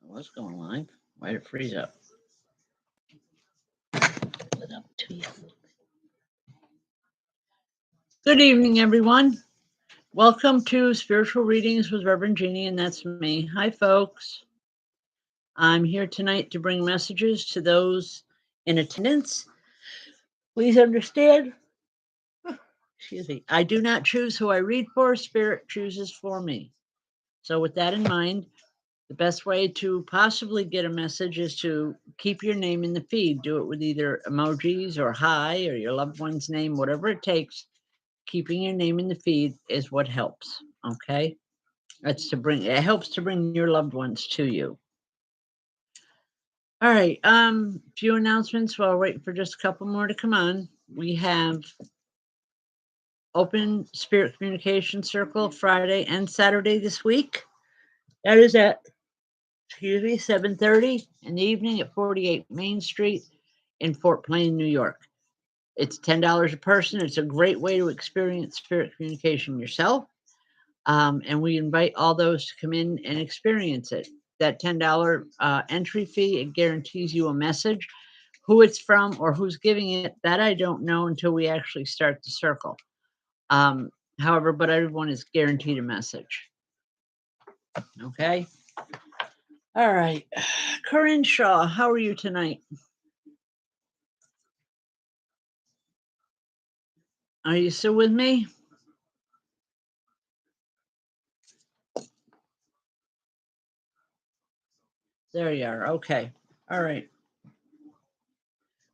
Was going live. Why did it freeze up? Good evening, everyone. Welcome to Spiritual Readings with Rev Jeanne, and that's me. Hi, folks. I'm here tonight to bring messages to those in attendance. Please understand, excuse me, I do not choose who I read for. Spirit chooses for me. So with that in mind, the best way to possibly get a message is to keep your name in the feed. Do it with either emojis or hi or your loved one's name, whatever it takes. Keeping your name in the feed is what helps. Okay. It helps to bring your loved ones to you. All right. Few announcements while waiting for just a couple more to come on. We have Open Spirit Communication Circle Friday and Saturday this week. That is at 7:30 in the evening at 48 Main Street in Fort Plain, New York. It's $10 a person. It's a great way to experience spirit communication yourself. And we invite all those to come in and experience it. That $10 entry fee, it guarantees you a message. Who it's from or who's giving it, that I don't know until we actually start the circle. However, but everyone is guaranteed a message. Okay. All right. Corinne Shaw, how are you tonight? Are you still with me? There you are. Okay. All right.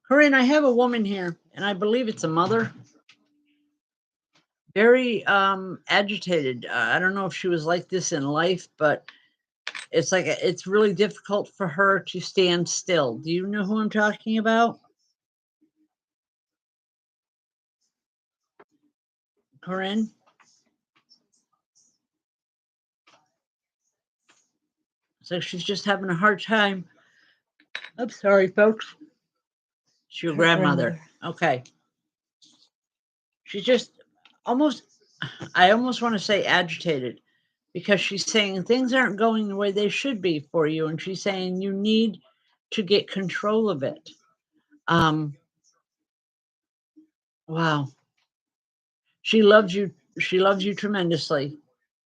Corinne, I have a woman here, and I believe it's a mother. Very agitated. I don't know if she was like this in life, but it's like it's really difficult for her to stand still. Do you know who I'm talking about? Corinne? It's like she's just having a hard time. I'm sorry, folks. It's your grandmother. Okay. She's just I almost want to say agitated, because she's saying things aren't going the way they should be for you. And she's saying you need to get control of it. Wow. She loves you. She loves you tremendously.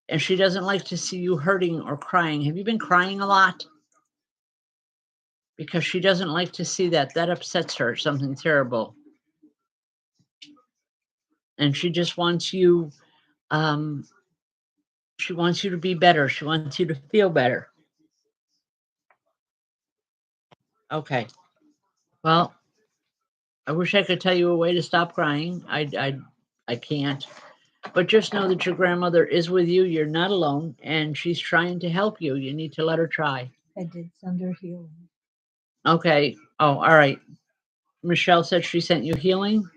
And she doesn't like to see you hurting or crying. Have you been crying a lot? Because she doesn't like to see that. That upsets her, something terrible. And she just wants you, she wants you to be better. She wants you to feel better. Okay. Well, I wish I could tell you a way to stop crying. I can't. But just know that your grandmother is with you. You're not alone, and she's trying to help you. You need to let her try. I did send her healing. Okay. Oh, all right. Michelle said she sent you healing.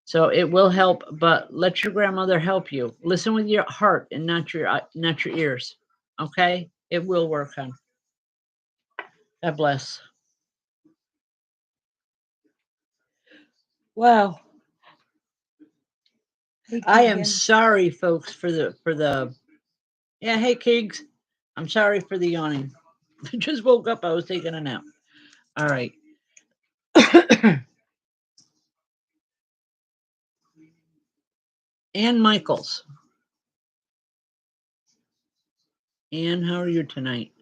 So it will help, but let your grandmother help you. Listen with your heart and not your ears. Okay? It will work, hon. God bless. Wow. Hey, I am Keegan. sorry, folks, for the yeah, hey Kigs. I'm sorry for the yawning. I just woke up. I was taking a nap. All right. Ann Michaels. Ann, how are you tonight?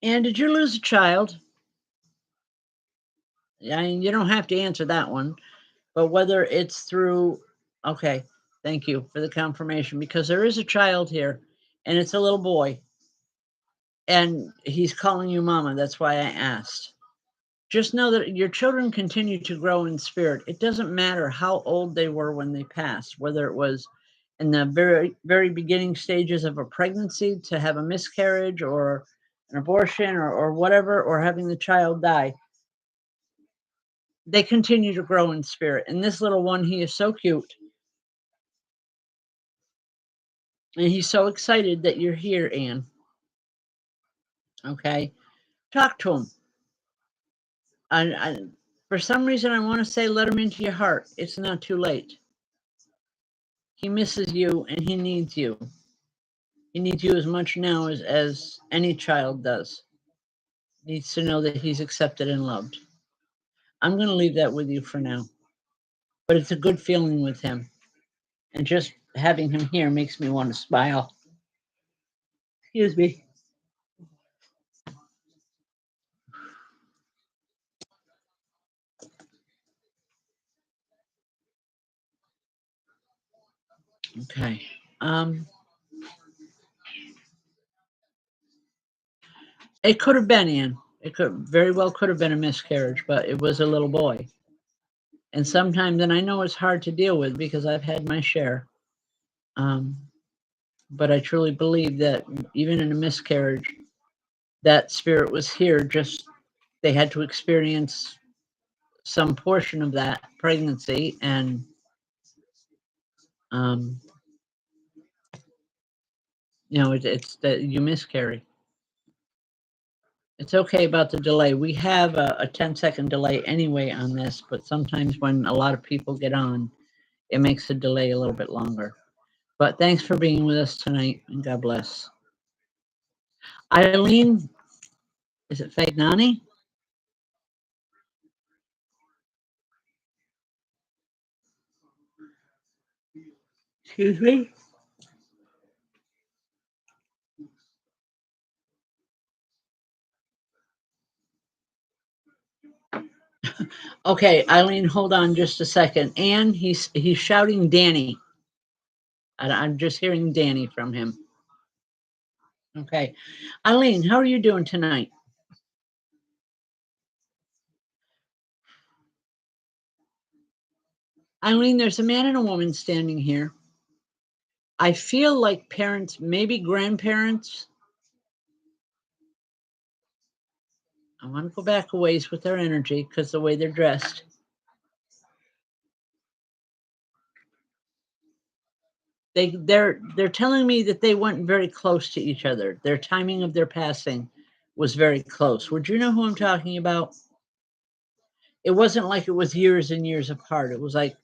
Ann, did you lose a child? I mean, you don't have to answer that one, but whether it's through, okay, thank you for the confirmation, because there is a child here and it's a little boy and he's calling you mama. That's why I asked. Just know that your children continue to grow in spirit. It doesn't matter how old they were when they passed, whether it was in the very, very beginning stages of a pregnancy to have a miscarriage or an abortion or whatever, or having the child die. They continue to grow in spirit. And this little one, he is so cute. And he's so excited that you're here, Anne. Okay. Talk to him. For some reason, I want to say let him into your heart. It's not too late. He misses you and he needs you. He needs you as much now as any child does. He needs to know that he's accepted and loved. I'm going to leave that with you for now. But it's a good feeling with him. And just having him here makes me want to smile. Excuse me. Okay. It could have been, Anne. It could have been a miscarriage, but it was a little boy. And sometimes, and I know it's hard to deal with because I've had my share. But I truly believe that even in a miscarriage, that spirit was here. Just they had to experience some portion of that pregnancy, and um, it's that you miscarry. It's okay about the delay. We have a 10-second delay anyway on this, but sometimes when a lot of people get on, it makes the delay a little bit longer. But thanks for being with us tonight, and God bless. Eileen, is it Fagnani? Excuse me? Okay, Eileen, hold on just a second. And he's shouting Danny. I'm just hearing Danny from him. Okay. Eileen, how are you doing tonight? Eileen, there's a man and a woman standing here. I feel like parents, maybe grandparents. I want to go back a ways with their energy because the way they're dressed. They're telling me that they went very close to each other. Their timing of their passing was very close. Would you know who I'm talking about? It wasn't like it was years and years apart. It was like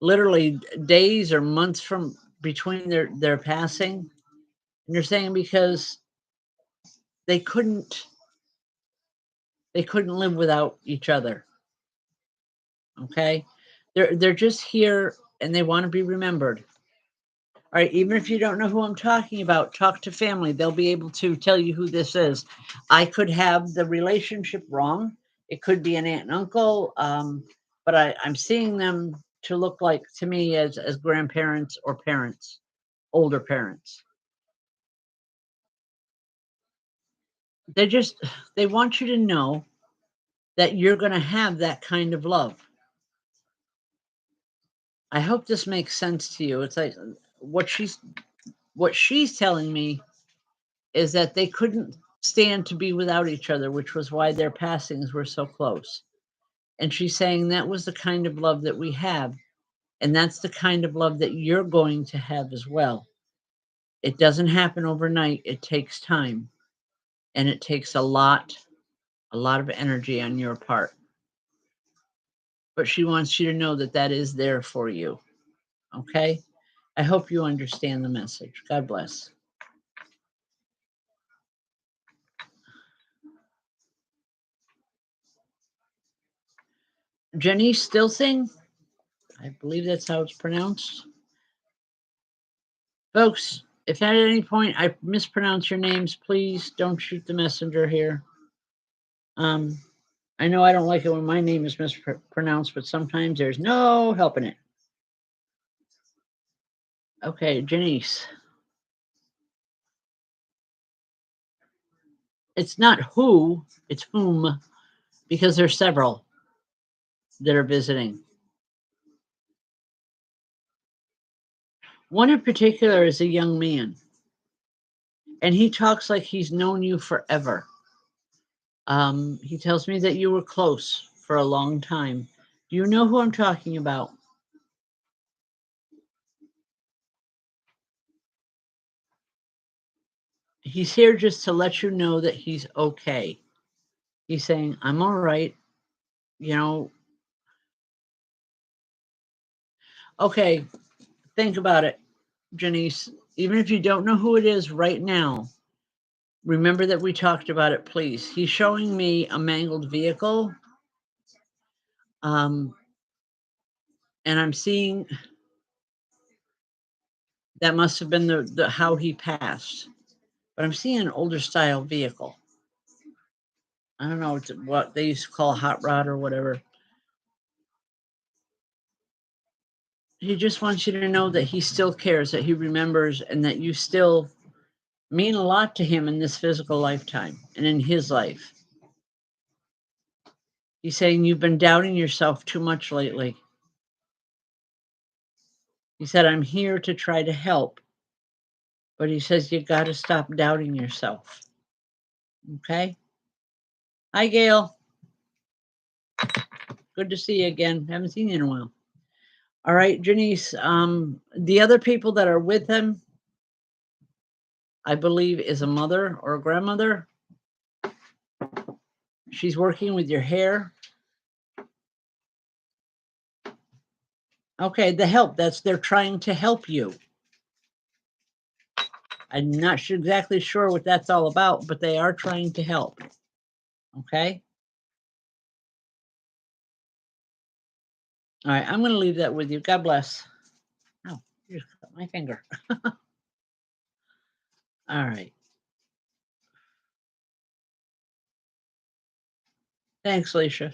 literally days or months from between their passing. And you're saying because they couldn't live without each other. Okay? They're just here and they want to be remembered. All right, even if you don't know who I'm talking about, talk to family. They'll be able to tell you who this is. I could have the relationship wrong. It could be an aunt and uncle, but I'm seeing them to look like to me as grandparents or parents, older parents. They want you to know that you're going to have that kind of love. I hope this makes sense to you. It's like what she's telling me is that they couldn't stand to be without each other, which was why their passings were so close. And she's saying that was the kind of love that we have. And that's the kind of love that you're going to have as well. It doesn't happen overnight. It takes time. And it takes a lot of energy on your part. But she wants you to know that that is there for you. Okay? I hope you understand the message. God bless. Jenny Stilsing, I believe that's how it's pronounced. Folks, if at any point I mispronounce your names, please don't shoot the messenger here. I know I don't like it when my name is mispronounced, but sometimes there's no helping it. Okay, Janice. It's not who, it's whom, because there's several that are visiting. One in particular is a young man, and he talks like he's known you forever. He tells me that you were close for a long time. Do you know who I'm talking about? He's here just to let you know that he's okay. He's saying, I'm all right. You know, okay, think about it, Janice. Even if you don't know who it is right now, remember that we talked about it, please. He's showing me a mangled vehicle. And I'm seeing that must have been the how he passed. But I'm seeing an older style vehicle. I don't know what they used to call a hot rod or whatever. He just wants you to know that he still cares, that he remembers, and that you still mean a lot to him in this physical lifetime and in his life. He's saying you've been doubting yourself too much lately. He said, I'm here to try to help. But he says, you got to stop doubting yourself. Okay? Hi, Gail. Good to see you again. Haven't seen you in a while. All right, Janice. The other people that are with him, I believe, is a mother or a grandmother. She's working with your hair. Okay, the help. They're trying to help you. I'm not exactly sure what that's all about, but they are trying to help. Okay? All right, I'm going to leave that with you. God bless. Oh, you just cut my finger. All right. Thanks, Leisha.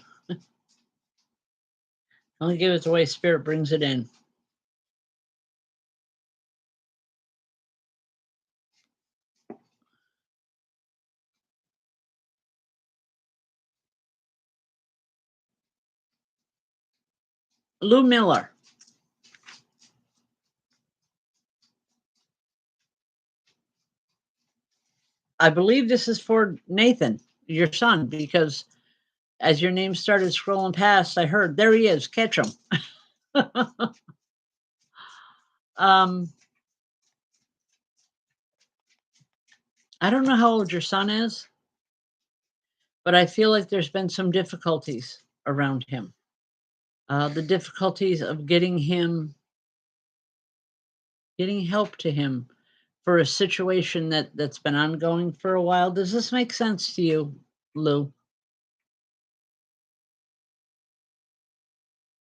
Only give it the way Spirit brings it in. Lou Miller. I believe this is for Nathan, your son, because as your name started scrolling past, I heard, there he is, catch him. I don't know how old your son is, but I feel like there's been some difficulties around him. The difficulties of getting help to him for a situation that's been ongoing for a while. Does this make sense to you, Lou?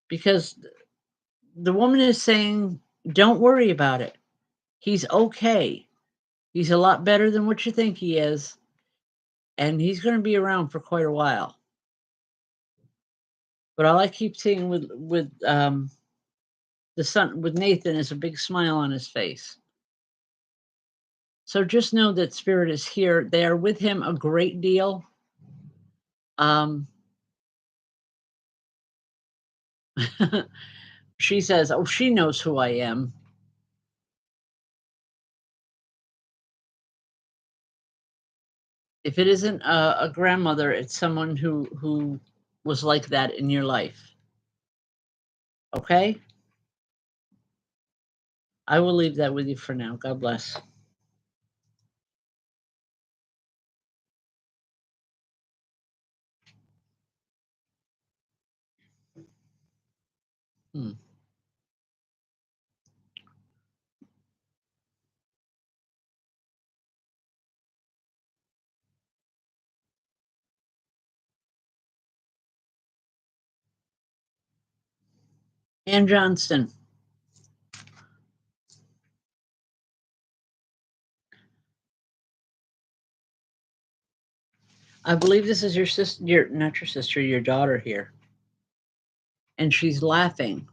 Because the woman is saying, don't worry about it. He's okay. He's a lot better than what you think he is. And he's going to be around for quite a while. But all I keep seeing with the son, with Nathan, is a big smile on his face. So just know that Spirit is here. They are with him a great deal. She says, oh, she knows who I am. If it isn't a grandmother, it's someone who was like that in your life. Okay? I will leave that with you for now. God bless. Ann Johnston. I believe this is your sister, not your sister, your daughter here. And she's laughing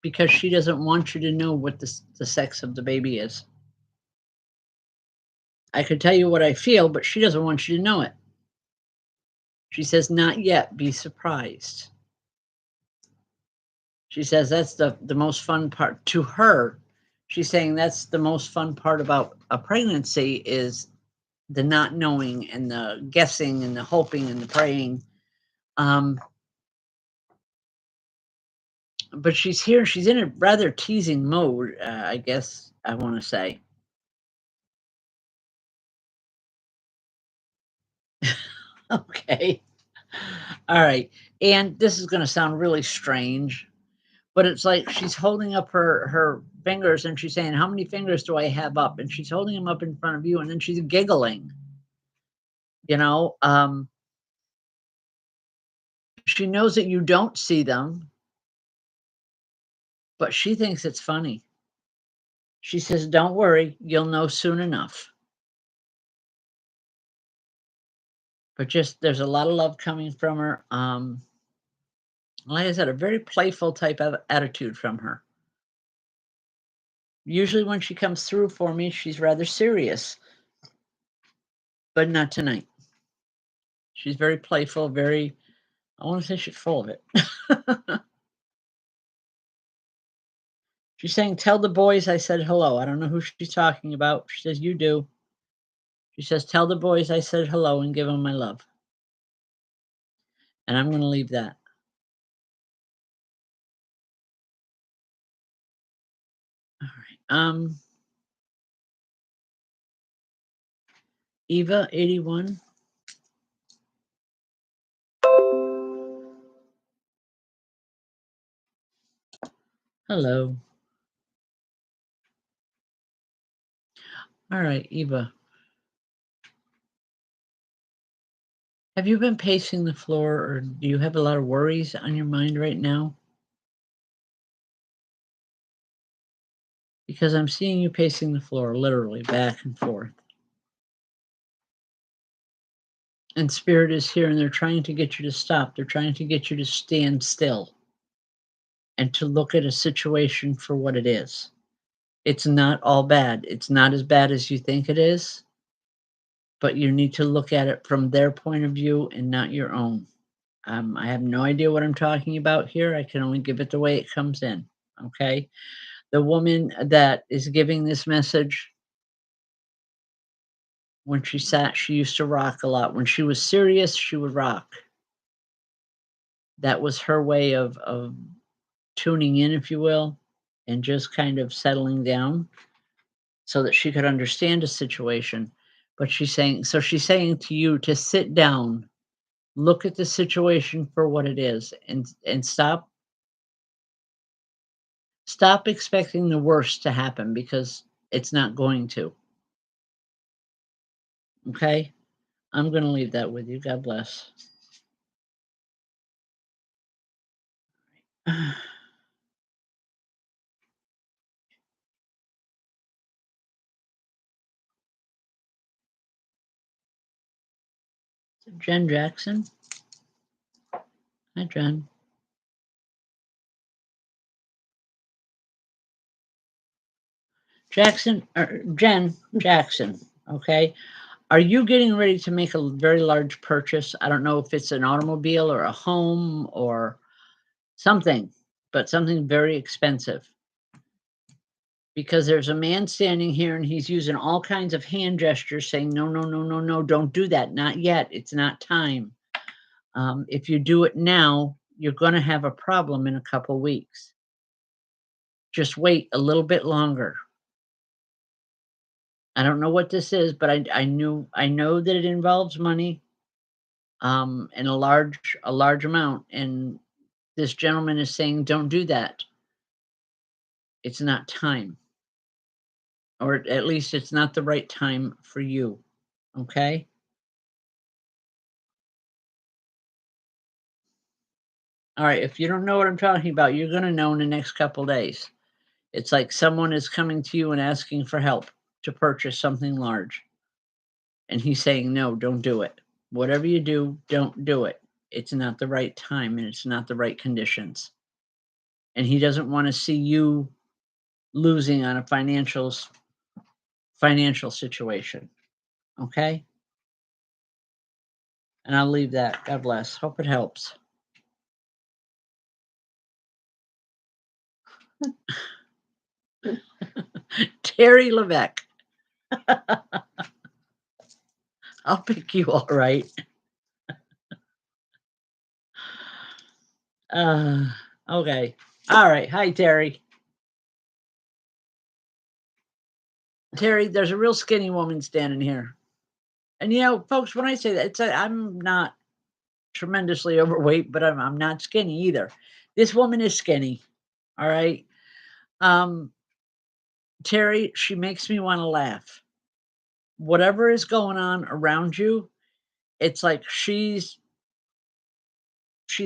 because she doesn't want you to know what the sex of the baby is. I could tell you what I feel, but she doesn't want you to know it. She says, not yet, be surprised. She says that's the most fun part to her. She's saying that's the most fun part about a pregnancy is the not knowing and the guessing and the hoping and the praying. But she's here. She's in a rather teasing mode, I guess I want to say. Okay. All right. And this is going to sound really strange, But it's like she's holding up her fingers and she's saying, "How many fingers do I have up?" And she's holding them up in front of you, and then she's giggling. You know, she knows that you don't see them, but she thinks it's funny. She says, "Don't worry, you'll know soon enough." But just there's a lot of love coming from her. Like I said, a very playful type of attitude from her. Usually when she comes through for me, she's rather serious, but not tonight. She's very playful, very, I want to say she's full of it. She's saying, "Tell the boys I said hello." I don't know who she's talking about. She says, "You do." She says, "Tell the boys I said hello and give them my love." And I'm going to leave that. All right. Eva 81. Hello. All right, Eva. Have you been pacing the floor, or do you have a lot of worries on your mind right now? Because I'm seeing you pacing the floor, literally back and forth. And spirit is here, and they're trying to get you to stop. They're trying to get you to stand still and to look at a situation for what it is. It's not all bad. It's not as bad as you think it is, but you need to look at it from their point of view and not your own. I have no idea what I'm talking about here. I can only give it the way it comes in. Okay. The woman that is giving this message, when she sat, she used to rock a lot. When she was serious, she would rock. That was her way of tuning in, if you will, and just kind of settling down so that she could understand a situation. But she's saying to you to sit down, look at the situation for what it is, and stop expecting the worst to happen, because it's not going to. Okay? I'm going to leave that with you. God bless. Jen Jackson. Hi, Jen. Jen Jackson. Okay. Are you getting ready to make a very large purchase? I don't know if it's an automobile or a home or something, but something very expensive. Because there's a man standing here and he's using all kinds of hand gestures saying, "No, no, no, no, no, don't do that. Not yet. It's not time. If you do it now, you're going to have a problem in a couple weeks. Just wait a little bit longer." I don't know what this is, but I know that it involves money, and a large amount. And this gentleman is saying, "Don't do that. It's not time, or at least it's not the right time for you." Okay. All right. If you don't know what I'm talking about, you're going to know in the next couple days. It's like someone is coming to you and asking for help to purchase something large. And he's saying, "No, don't do it. Whatever you do, don't do it. It's not the right time and it's not the right conditions." And he doesn't want to see you losing on a financial situation. Okay? And I'll leave that. God bless. Hope it helps. Terry Levesque. I'll pick you, all right. Uh, okay. All right. Hi, Terry. Terry, there's a real skinny woman standing here. And folks, when I say that, I'm not tremendously overweight, but I'm not skinny either. This woman is skinny. All right. Terry, she makes me want to laugh. Whatever is going on around you, it's like she's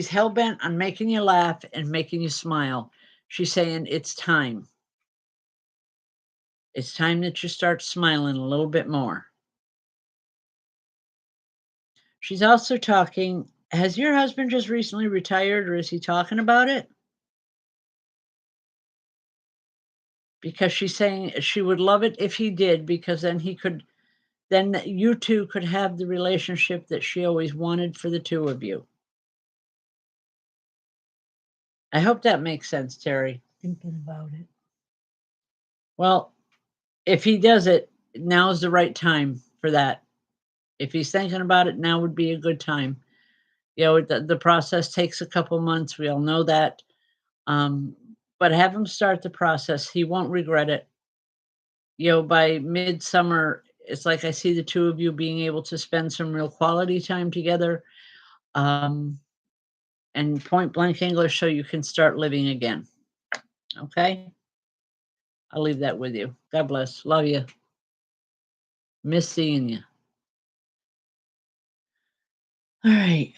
hell-bent on making you laugh and making you smile. She's saying it's time. It's time that you start smiling a little bit more. She's also talking, has your husband just recently retired, or is he talking about it? Because she's saying she would love it if he did, because then then you two could have the relationship that she always wanted for the two of you. I hope that makes sense, Terry. Thinking about it. Well, if he does it, now's the right time for that. If he's thinking about it, now would be a good time. The process takes a couple months. We all know that. But have him start the process. He won't regret it. By midsummer, it's like I see the two of you being able to spend some real quality time together. And point blank English, so you can start living again. Okay? I'll leave that with you. God bless. Love you. Miss seeing you. All right.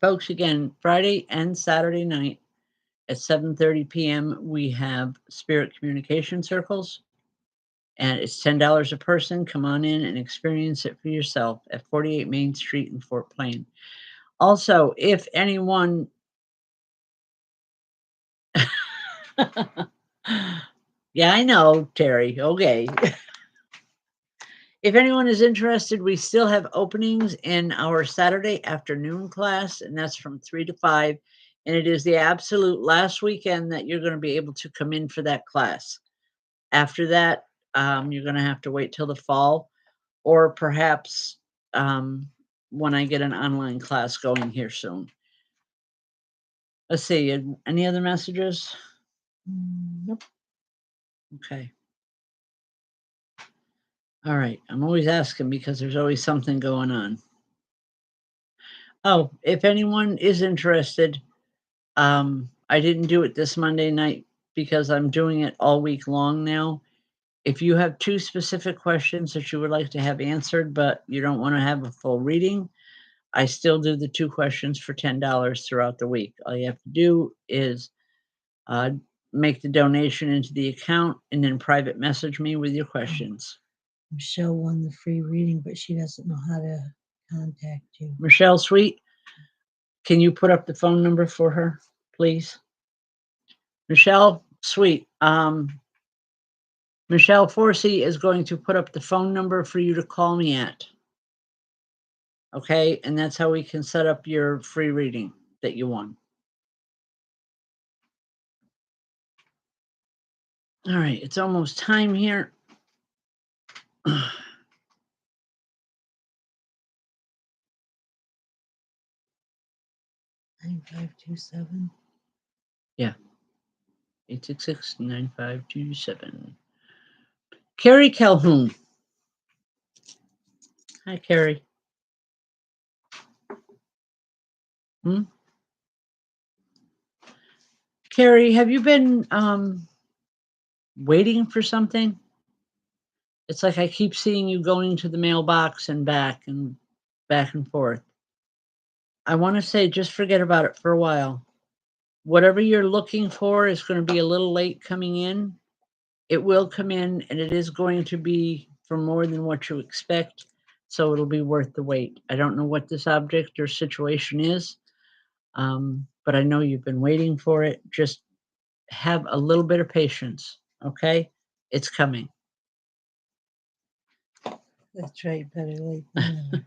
Folks, again, Friday and Saturday night at 7:30 p.m., we have Spirit Communication Circles. And it's $10 a person. Come on in and experience it for yourself at 48 Main Street in Fort Plain. Also, if anyone yeah, I know, Terry. Okay. If anyone is interested, we still have openings in our Saturday afternoon class, and that's from 3 to 5. And it is the absolute last weekend that you're going to be able to come in for that class. After that, you're going to have to wait till the fall, or perhaps when I get an online class going here soon. Let's see. Any other messages? Nope. Okay. All right. I'm always asking because there's always something going on. Oh, if anyone is interested, I didn't do it this Monday night because I'm doing it all week long now. If you have 2 specific questions that you would like to have answered, but you don't want to have a full reading, I still do the 2 questions for $10 throughout the week. All you have to do is make the donation into the account and then private message me with your questions. Michelle won the free reading, but she doesn't know how to contact you. Michelle Sweet, can you put up the phone number for her, please? Michelle Sweet, Michelle Forsey is going to put up the phone number for you to call me at. Okay, and that's how we can set up your free reading that you won. All right, it's almost time here. 9527. Yeah. 866-9527. Carrie Calhoun. Hi, Carrie. Carrie, have you been waiting for something? It's like I keep seeing you going to the mailbox and back and forth. I want to say just forget about it for a while. Whatever you're looking for is going to be a little late coming in. It will come in, and it is going to be for more than what you expect, so it'll be worth the wait. I don't know what this object or situation is, but I know you've been waiting for it. Just have a little bit of patience, okay? It's coming. That's right, better late than never.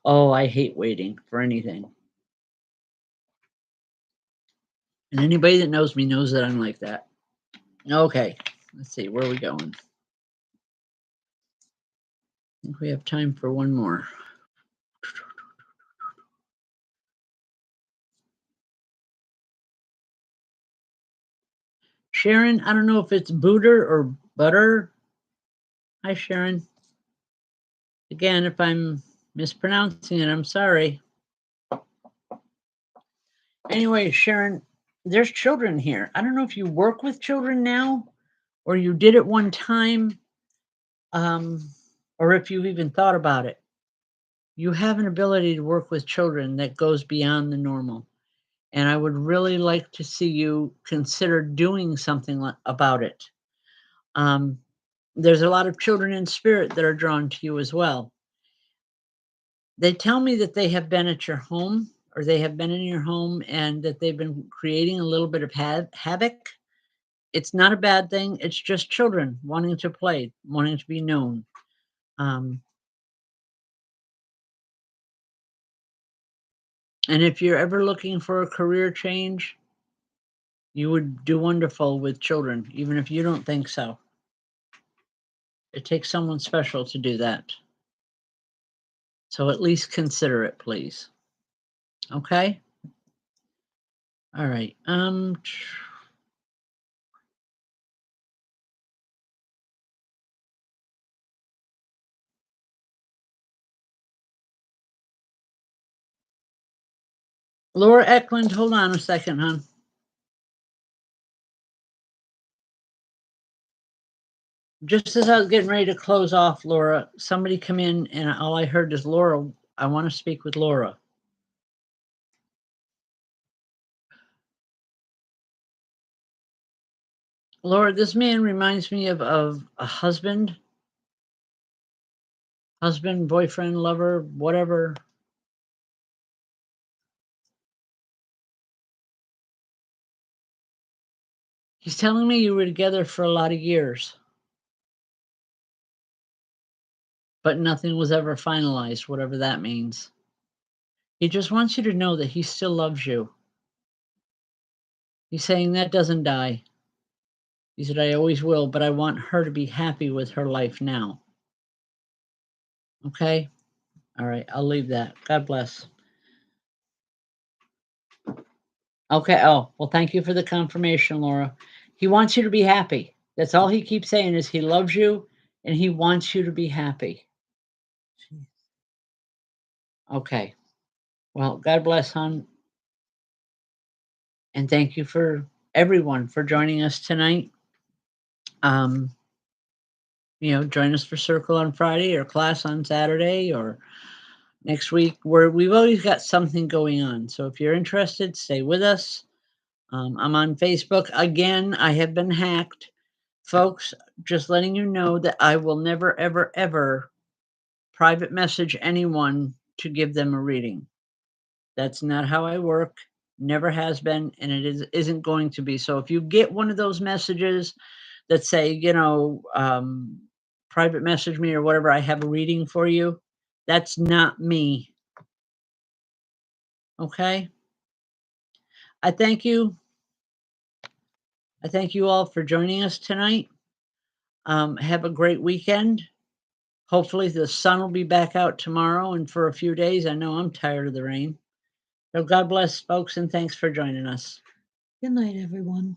Oh, I hate waiting for anything. And anybody that knows me knows that I'm like that. Okay, let's see, where are we going? I think we have time for one more. Sharon, I don't know if it's Booter or Butter. Hi, Sharon. Again, if I'm mispronouncing it, I'm sorry. Anyway, Sharon, there's children here. I don't know if you work with children now or you did it one time, um, or if you even thought about it. You have an ability to work with children that goes beyond the normal. And I would really like to see you consider doing something about it. Um, there's a lot of children in spirit that are drawn to you as well. They tell me that they have been at your home or they have been in your home and that they've been creating a little bit of havoc. It's not a bad thing. It's just children wanting to play, wanting to be known. Um, and if you're ever looking for a career change, you would do wonderful with children, even if you don't think so. It takes someone special to do that. So at least consider it, please. Okay? All right. Laura Eklund, hold on a second, hon. Just as I was getting ready to close off, Laura, somebody come in and all I heard is, Laura, I want to speak with Laura. Laura, this man reminds me of a husband, boyfriend, lover, whatever. He's telling me you were together for a lot of years, but nothing was ever finalized, whatever that means. He just wants you to know that he still loves you. He's saying that doesn't die. He said, I always will, but I want her to be happy with her life now. Okay? All right, I'll leave that. God bless. Okay. Oh, well, thank you for the confirmation, Laura. He wants you to be happy. That's all he keeps saying is he loves you and he wants you to be happy. Jeez. Okay. Well, God bless, hon. And thank you for everyone for joining us tonight. Join us for Circle on Friday or class on Saturday or next week, where we've always got something going on. So if you're interested, stay with us. I'm on Facebook. Again, I have been hacked. Folks, just letting you know that I will never, ever, ever private message anyone to give them a reading. That's not how I work. Never has been, and it isn't going to be. So if you get one of those messages that say, private message me or whatever, I have a reading for you, that's not me. Okay? I thank you. I thank you all for joining us tonight. Have a great weekend. Hopefully the sun will be back out tomorrow and for a few days. I know I'm tired of the rain. So God bless, folks, and thanks for joining us. Good night, everyone.